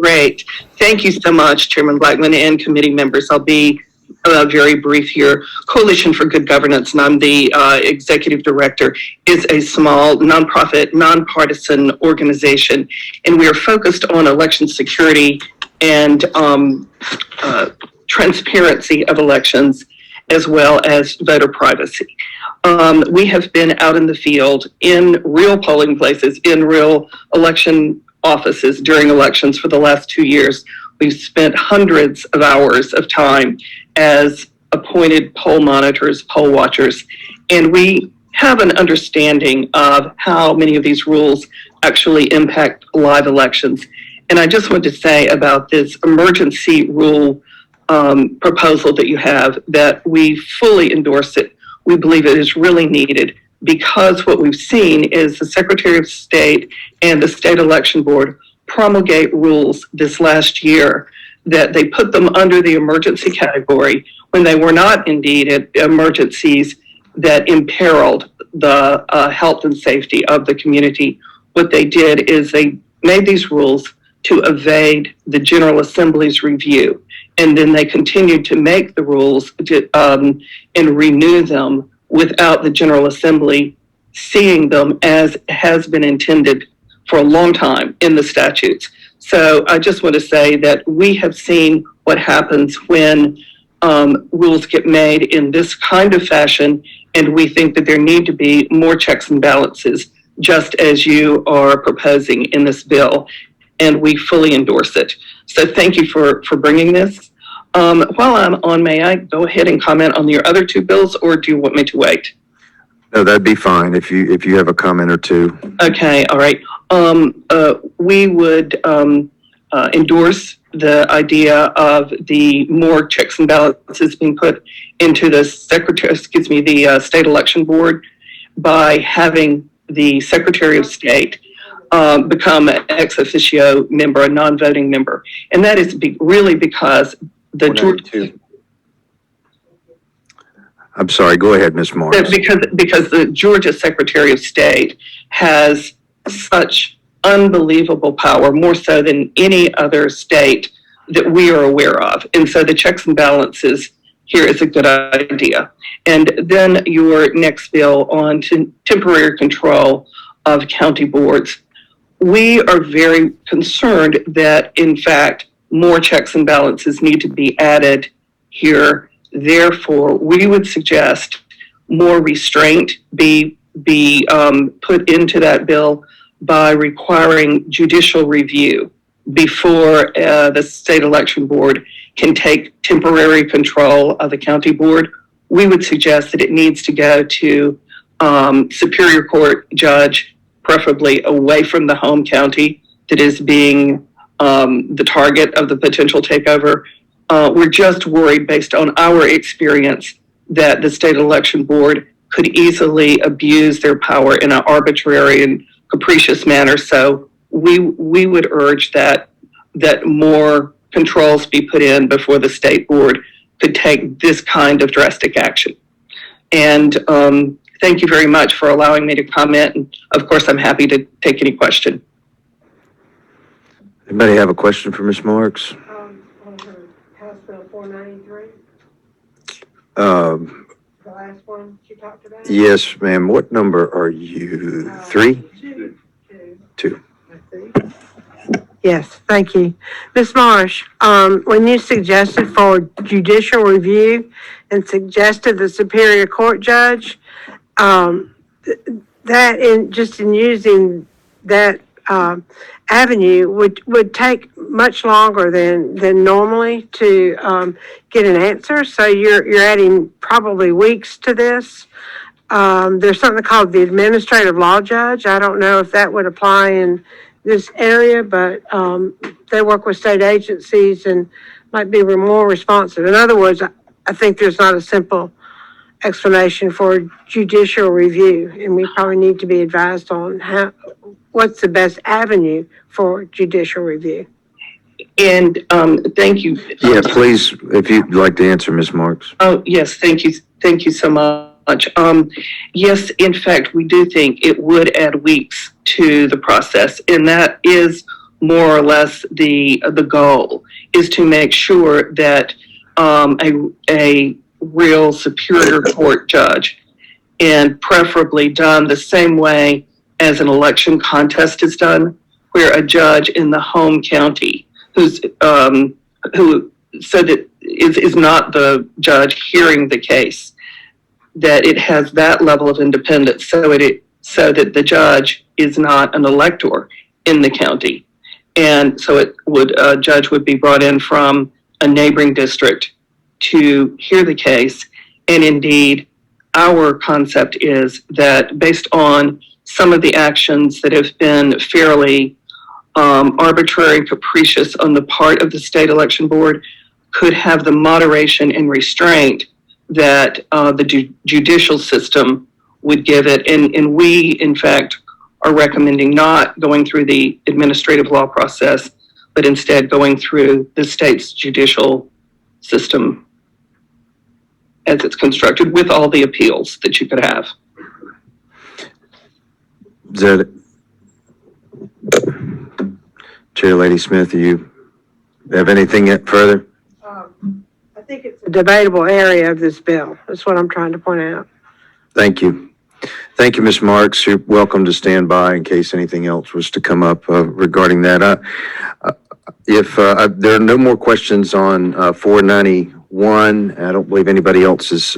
Great. Thank you so much, Chairman Blackmon and committee members. I'll be very brief here. Coalition for Good Governance, and I'm the executive director, is a small nonprofit, nonpartisan organization, and we are focused on election security and transparency of elections, as well as voter privacy. We have been out in the field in real polling places, in real election offices during elections for the last 2 years. We've spent hundreds of hours of time as appointed poll monitors, poll watchers, and we have an understanding of how many of these rules actually impact live elections. And I just want to say about this emergency rule proposal that you have, that we fully endorse it. We believe it is really needed, because what we've seen is the Secretary of State and the State Election Board promulgate rules this last year that they put them under the emergency category when they were not indeed emergencies that imperiled the health and safety of the community. What they did is they made these rules to evade the General Assembly's review, and then they continued to make the rules and renew them without the General Assembly seeing them as has been intended for a long time in the statutes. So I just want to say that we have seen what happens when rules get made in this kind of fashion, and we think that there need to be more checks and balances, just as you are proposing in this bill, and we fully endorse it. So thank you for bringing this. While I'm on, may I go ahead and comment on your other two bills, or do you want me to wait? No, that'd be fine if you have a comment or two. Okay, all right. We would endorse the idea of the more checks and balances being put into the the State Election Board by having the Secretary of State become an ex officio member, a non-voting member, and that is really because the Georgia. I'm sorry, go ahead, Ms. Morris. Because the Georgia Secretary of State has such unbelievable power, more so than any other state that we are aware of. And so the checks and balances here is a good idea. And then your next bill on temporary control of county boards. We are very concerned that, in fact, more checks and balances need to be added here. Therefore, we would suggest more restraint be put into that bill by requiring judicial review before the State Election Board can take temporary control of the county board. We would suggest that it needs to go to Superior Court judge, preferably away from the home county that is being the target of the potential takeover. We're just worried, based on our experience, that the State Election Board could easily abuse their power in an arbitrary and capricious manner. So we would urge that more controls be put in before the State Board could take this kind of drastic action. And thank you very much for allowing me to comment. And of course, I'm happy to take any question. Anybody have a question for Ms. Marks? On her House Bill 493, Um, the last one she talked about? yes, ma'am. What number are you? 3? Two. 2. I see. Yes, thank you. Ms. Marsh, when you suggested for judicial review and suggested the Superior Court judge, that in using that avenue would take much longer than normally to get an answer. So you're adding probably weeks to this. There's something called the administrative law judge. I don't know if that would apply in this area, but they work with state agencies and might be more responsive. In other words, I think there's not a simple explanation for judicial review, and we probably need to be advised on what's the best avenue for judicial review. And thank you. Yeah, please, if you'd like to answer, Ms. Marks. Oh, yes, thank you. Thank you so much. Yes, in fact, we do think it would add weeks to the process, and that is more or less the goal is to make sure that a real superior court judge, and preferably done the same way as an election contest is done, where a judge in the home county who said it is not the judge hearing the case, that it has that level of independence, so that the judge is not an elector in the county. And so a judge would be brought in from a neighboring district to hear the case. And indeed, our concept is that based on some of the actions that have been fairly arbitrary and capricious on the part of the state election board, could have the moderation and restraint that the judicial system would give it. And we, in fact, are recommending not going through the administrative law process, but instead going through the state's judicial system as it's constructed, with all the appeals that you could have. Is that, Chair Lady Smith, do you have anything yet further? I think it's a debatable area of this bill. That's what I'm trying to point out. Thank you. Thank you, Ms. Marks. You're welcome to stand by in case anything else was to come up regarding that. If there are no more questions on 491, I don't believe anybody else has